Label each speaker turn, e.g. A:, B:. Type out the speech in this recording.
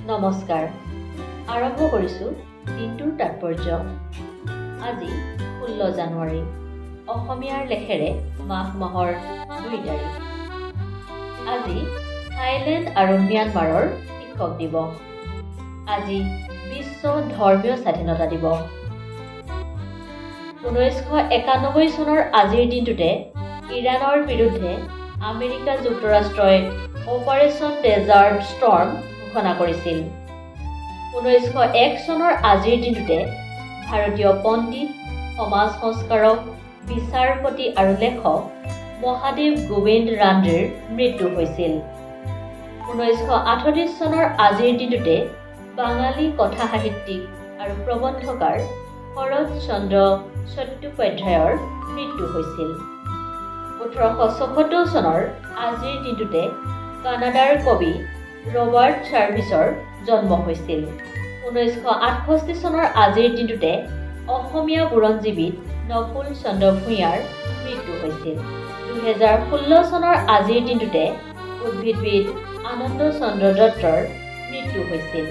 A: নমস্কাৰ আৰম্ভ কৰিছো দিনটোৰ তাৎপৰ্য আজি 16 জানুৱাৰী অসমীয়াৰ লেখেৰে মাঘ মাহৰ 2 তাৰিখ আজি থাইলেণ্ড আৰু ম্যানমাৰৰ শিক্ষক দিৱস আজি বিশ্ব ধৰ্মীয় স্বাধীনতা দিৱস 1991 চনৰ আজিৰ দিনটোতে ইৰাণৰ বিৰুদ্ধে আমেৰিকা যুক্তৰাষ্ট্ৰই অপাৰেশ্যন ডেজাৰ্ট ষ্টৰ্ম ঘোষণা কৰিছিল 1901 চনৰ আজিৰ দিনটোতে ভাৰতীয় পণ্ডিত সমাজ সংস্কাৰক বিচাৰপতি আৰু লেখক মহাদেৱ গোবিন্দ ৰানডেৰ মৃত্যু হৈছিল 1938 চনৰ আজিৰ দিনটোতে বাঙালী কথা সাহিত্যিক আৰু প্ৰবন্ধকাৰ শৰৎ চন্দ্ৰ চট্টোপাধ্যায়ৰ মৃত্যু হৈছিল 1874 চনৰ আজিৰ দিনটোতে কানাডাৰ কবি ৰবাৰ্ট চাৰ্ভিছৰ জন্ম হৈছিল 1968 চনৰ আজিৰ দিনটোতে অসমীয়া বুৰঞ্জীবিদ নকুল চন্দ্ৰ ভূঞাৰ মৃত্যু হৈছিল 2016 চনৰ আজিৰ দিনটোতে উদ্ভিদবিদ আনন্দ চন্দ্ৰ দত্তৰ মৃত্যু হৈছিল।